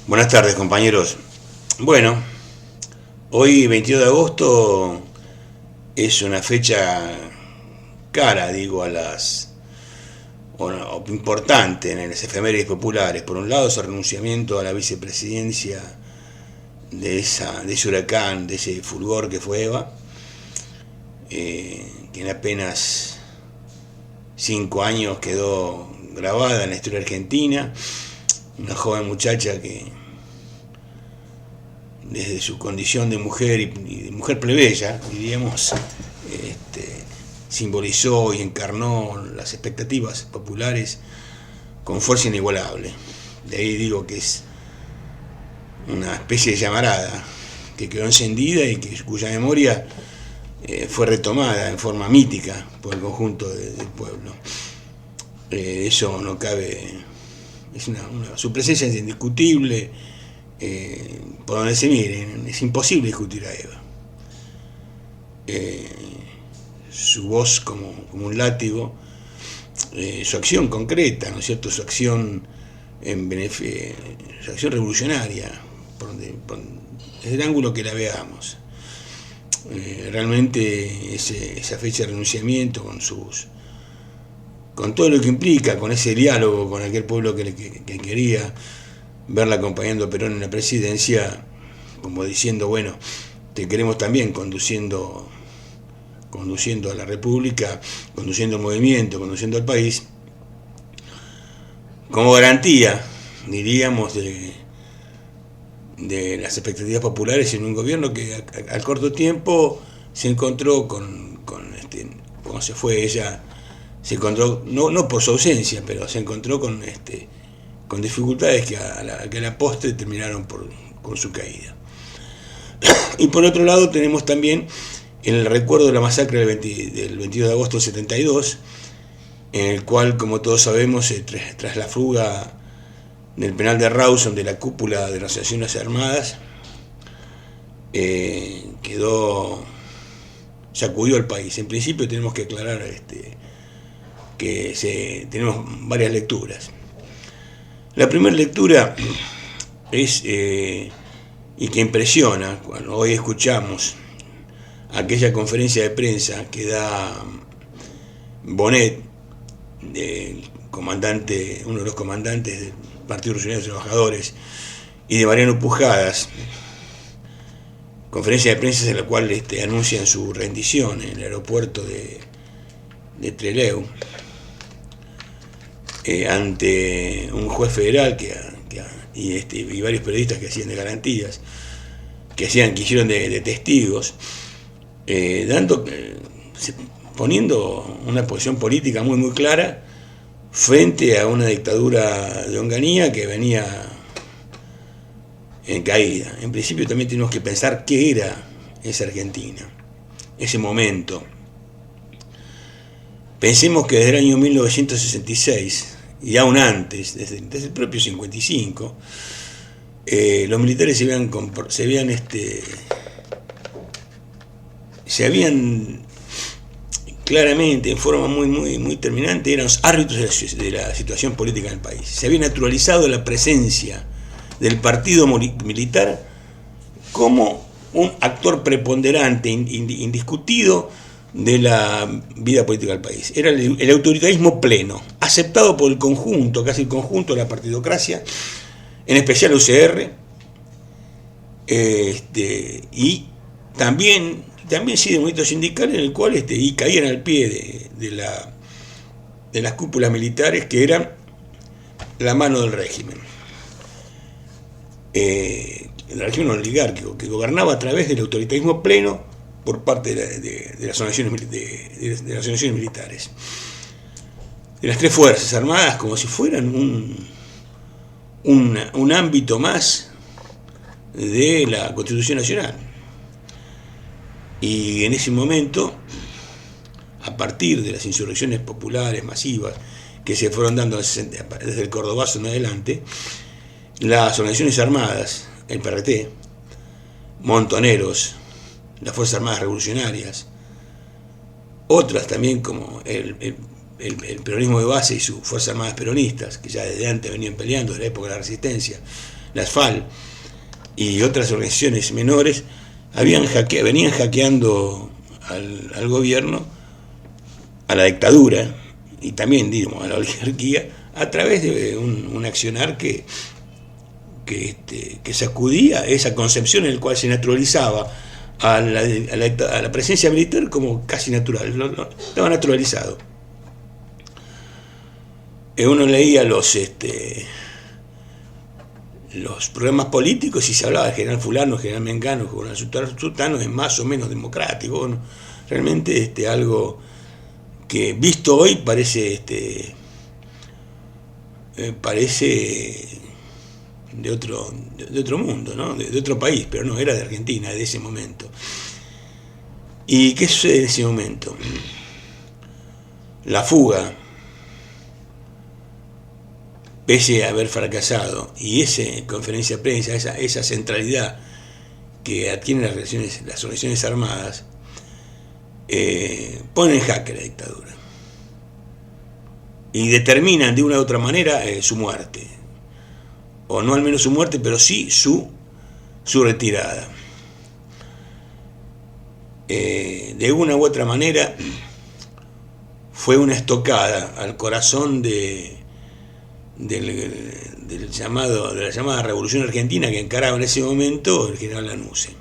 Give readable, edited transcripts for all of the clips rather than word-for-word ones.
Buenas tardes, compañeros. Bueno, hoy 22 de agosto es una fecha cara, digo, o importante en las efemérides populares. Por un lado, es el renunciamiento a la vicepresidencia de ese huracán, de ese fulgor que fue Eva, que en apenas 5 años quedó grabada en la historia argentina. Una joven muchacha que desde su condición de mujer y de mujer plebeya, diríamos, simbolizó y encarnó las expectativas populares con fuerza inigualable. De ahí digo que es una especie de llamarada que quedó encendida y cuya memoria fue retomada en forma mítica por el conjunto del pueblo. Eso no cabe, su presencia es indiscutible. Por donde se miren, es imposible discutir a Eva. Su voz como un látigo, su acción concreta, ¿no es cierto? Su acción su acción revolucionaria, desde el ángulo que la veamos. Realmente esa fecha de renunciamiento con todo lo que implica, con ese diálogo con aquel pueblo que quería verla acompañando a Perón en la presidencia, como diciendo, bueno, te queremos también conduciendo a la República, conduciendo el movimiento, conduciendo al país, como garantía, diríamos, de las expectativas populares en un gobierno que al corto tiempo se encontró cuando se fue ella, se encontró, no por su ausencia, pero se encontró con dificultades que a la postre terminaron con su caída. Y por otro lado tenemos también el recuerdo de la masacre del 22 de agosto del 72, en el cual, como todos sabemos, tras la fuga del penal de Rawson de la cúpula de las Naciones Armadas, sacudió al país. En principio tenemos que aclarar tenemos varias lecturas. La primera lectura es, y que impresiona, cuando hoy escuchamos aquella conferencia de prensa que da Bonet, uno de los comandantes del Partido Revolucionario de Trabajadores, y de Mariano Pujadas, conferencia de prensa en la cual anuncian su rendición en el aeropuerto de Trelew, ante un juez federal y varios periodistas que hacían de garantías, que hicieron de testigos, poniendo una posición política muy muy clara frente a una dictadura de Onganía que venía en caída. En principio también tenemos que pensar qué era esa Argentina, ese momento. Pensemos que desde el año 1966, y aún antes, desde el propio 55, los militares se habían claramente, en forma muy, muy, muy terminante, eran los árbitros de la situación política en el país. Se había naturalizado la presencia del partido militar como un actor preponderante, indiscutido, de la vida política del país. Era el autoritarismo pleno, aceptado por casi el conjunto de la partidocracia, en especial UCR, y también sí de movimiento sindical, en el cual y caían al pie de las cúpulas militares que eran la mano del régimen. El régimen oligárquico que gobernaba a través del autoritarismo pleno por parte de las organizaciones militares, de las tres fuerzas armadas, como si fueran un ámbito más de la Constitución Nacional. Y en ese momento, a partir de las insurrecciones populares masivas que se fueron dando desde el Cordobazo en adelante, las organizaciones armadas, el PRT, Montoneros, las Fuerzas Armadas Revolucionarias, otras también como el peronismo de base y sus Fuerzas Armadas Peronistas, que ya desde antes venían peleando, desde la época de la Resistencia, las FAL y otras organizaciones menores, venían hackeando al gobierno, a la dictadura y también, digamos, a la oligarquía, a través de un accionar que sacudía esa concepción en la cual se naturalizaba a la presencia militar como casi natural, estaba naturalizado. Uno leía los programas políticos y se hablaba de general fulano, general mengano, general sultano, es más o menos democrático. Bueno, realmente algo que visto hoy parece de otro mundo, ¿no? De otro país, pero no, era de Argentina, de ese momento. ¿Y qué sucede en ese momento? La fuga, pese a haber fracasado, y esa conferencia de prensa, esa centralidad que adquieren las organizaciones armadas, ponen en jaque la dictadura y determinan de una u otra manera su muerte, o no al menos su muerte, pero sí su retirada. De una u otra manera fue una estocada al corazón de la llamada Revolución Argentina que encaraba en ese momento el general Lanusse.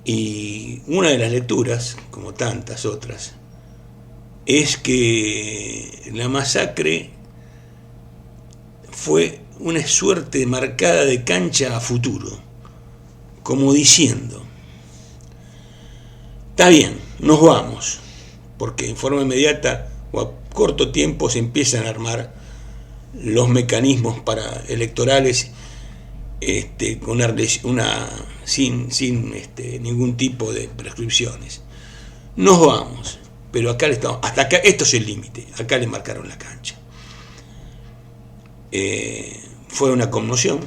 Y una de las lecturas, como tantas otras, es que la masacre fue una suerte marcada de cancha a futuro, como diciendo: está bien, nos vamos, porque en forma inmediata o a corto tiempo se empiezan a armar los mecanismos para electorales sin ningún tipo de prescripciones. Nos vamos, pero hasta acá, esto es el límite, acá le marcaron la cancha. Fue una conmoción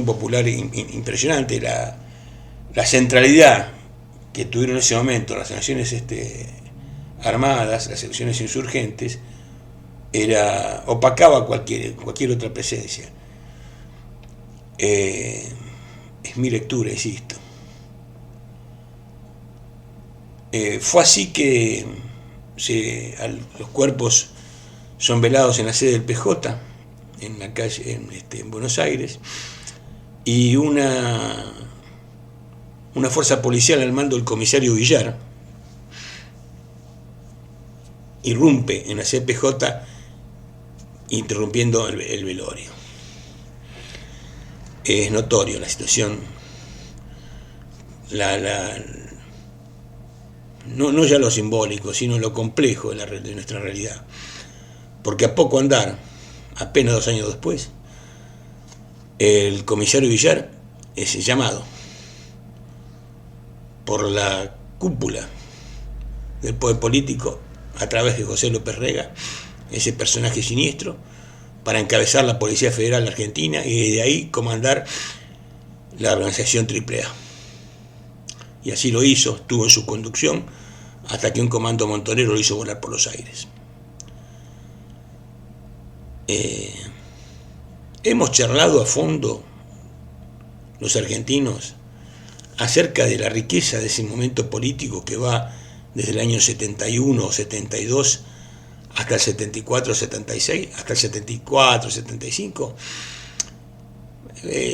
popular impresionante, la centralidad que tuvieron en ese momento las naciones armadas, las secciones insurgentes, opacaba cualquier otra presencia. Es mi lectura, insisto. Fue así que los cuerpos son velados en la sede del PJ, en la calle, en Buenos Aires, y una fuerza policial al mando del comisario Villar irrumpe en la CPJ interrumpiendo el velorio. Es notorio la situación, no ya lo simbólico, sino lo complejo de nuestra realidad. Porque a poco andar, apenas 2 años después, el comisario Villar es llamado por la cúpula del poder político a través de José López Rega, ese personaje siniestro, para encabezar la Policía Federal de Argentina y de ahí comandar la organización AAA. Y así lo hizo, estuvo en su conducción hasta que un comando montonero lo hizo volar por los aires. Hemos charlado a fondo los argentinos acerca de la riqueza de ese momento político que va desde el año 71 o 72 hasta el 74, 76, hasta el 74, 75.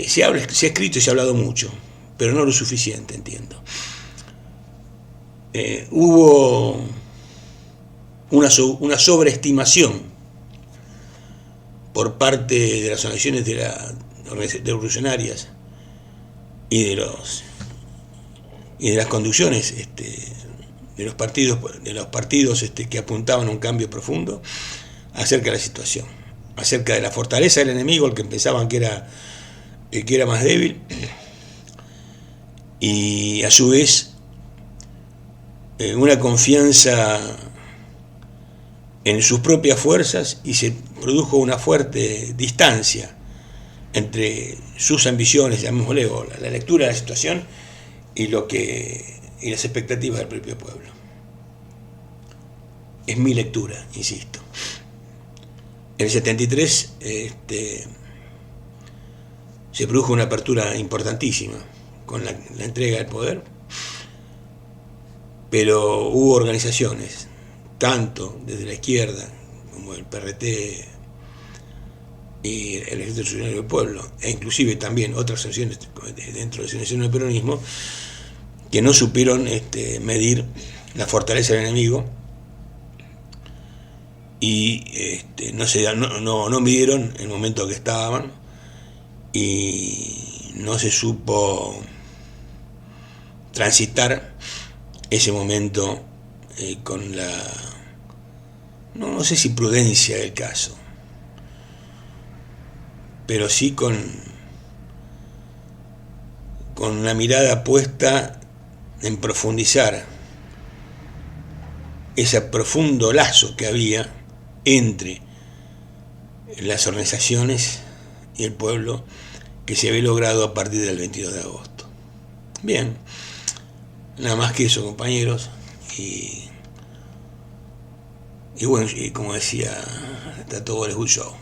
Se ha escrito y se ha hablado mucho, pero no lo suficiente, entiendo. Hubo una sobreestimación por parte de las organizaciones revolucionarias y de las conducciones de los partidos que apuntaban a un cambio profundo acerca de la situación, acerca de la fortaleza del enemigo, el que pensaban que era más débil, y a su vez una confianza en sus propias fuerzas, y se produjo una fuerte distancia entre sus ambiciones, llamémosle, la lectura de la situación y las expectativas del propio pueblo. Es mi lectura, insisto. En el 73 se produjo una apertura importantísima con la entrega del poder, pero hubo organizaciones, tanto desde la izquierda como el PRT y el Ejército Revolucionario del Pueblo, e inclusive también otras secciones dentro de las secciones del peronismo, que no supieron medir la fortaleza del enemigo y no midieron el momento que estaban, y no se supo transitar ese momento con la, no sé si prudencia del caso, pero sí con la mirada puesta en profundizar ese profundo lazo que había entre las organizaciones y el pueblo, que se había logrado a partir del 22 de agosto. Bien, nada más que eso, compañeros, y bueno, y como decía, está todo el good show.